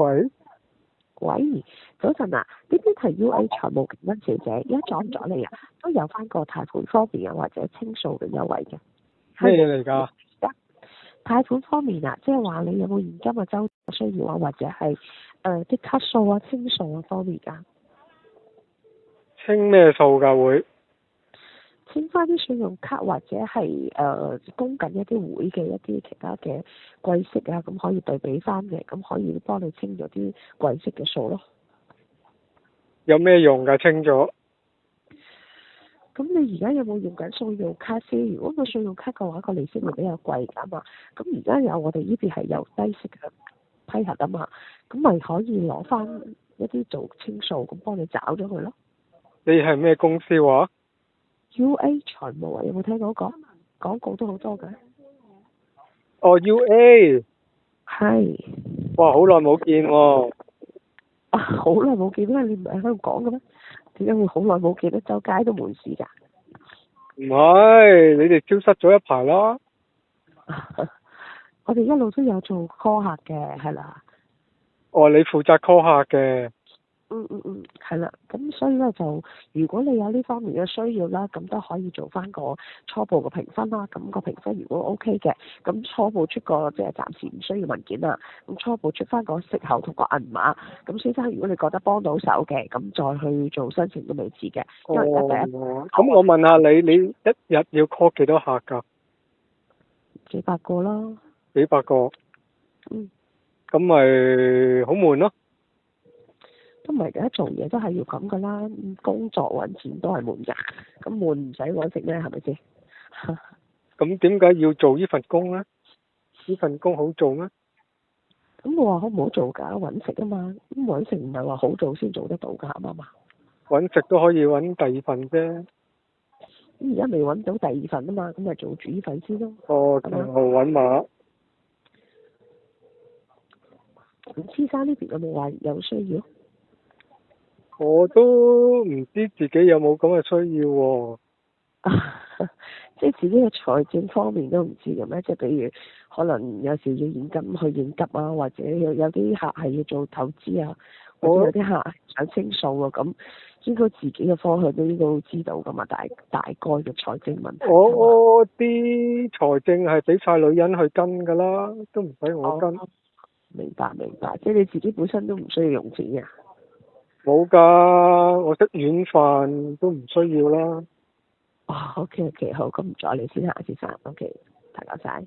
喂，喂，早晨啊，呢邊係 UA 財務平溫小姐，而家阻唔阻你啊？都有翻個貸款方面啊，或者清數嘅優惠嘅。咩嘢嚟㗎？貸款方面啊，即係話你有冇現金嘅周需要啊，或者係啲卡數啊、清數啊方面㗎？清咩數㗎會？清翻啲信用卡或者係供緊一啲會嘅一啲其他嘅季息啊，咁可以對比翻嘅，咁可以幫你清咗啲季息嘅數咯。有咩用㗎？清咗？咁你而家有冇用緊信用卡先？如果個信用卡嘅話，個利息會比較貴㗎嘛。咁而家有我哋呢邊係有低息嘅批核啊嘛，咁咪可以攞翻一啲做清數，咁幫你找咗佢咯。你係咩公司話？ UA 財務啊，有冇聽到過？廣告都好多㗎。哦，UA。係。哇，好耐冇見喎。啊，好耐冇見啦！你唔係喺度講嘅咩？點解會好耐冇見咧？周街都門市㗎。唔係，你哋消失咗一排啦。我哋一路都有做 call 客嘅，係啦。哦，你負責 call 客嘅。係啦。咁所以咧就，如果你有呢方面嘅需要啦，咁都可以做翻個初步嘅評分啦。咁個評分如果 OK 嘅，咁初步出個即係暫時唔需要文件啦。咁初步出翻個息口同個銀碼。咁先生，如果你覺得幫到手嘅，咁再去做申請都未遲嘅。因為而家第一。咁我問下你，你一日要 call 幾多客㗎？幾百個啦。幾百個。咁咪好悶咯。都唔係嘅，做嘢都係要咁噶啦，工作揾錢都係悶㗎，咁悶唔使揾食咩？係咪先？咁點解要做呢份工呢？呢份工好做咩？咁我話好唔好做㗎？揾食啊嘛，咁揾食唔係話好做先做得到㗎，啱嘛？揾食都可以揾第二份啫。咁而家未揾到第二份啊嘛，咁咪做住呢份先咯。哦，同號揾馬。咁先生呢邊有冇話有需要？我都唔知自己有冇咁嘅需要喎。即係自己嘅財政方面都唔知嘅咩？即係比如可能有時要現金去應急啊，或者有啲客係要做投資啊，或者有啲客想清數啊，咁應該自己嘅方向都應該會知道㗎嘛，大概嘅財政問題。我啲財政係俾晒女人去跟㗎啦，都唔使我跟。明白，即係你自己本身都唔需要用錢嘅。冇㗎，我食軟飯都唔需要啦。OK，好，咁唔阻你先嚇，先生。OK，大家晒。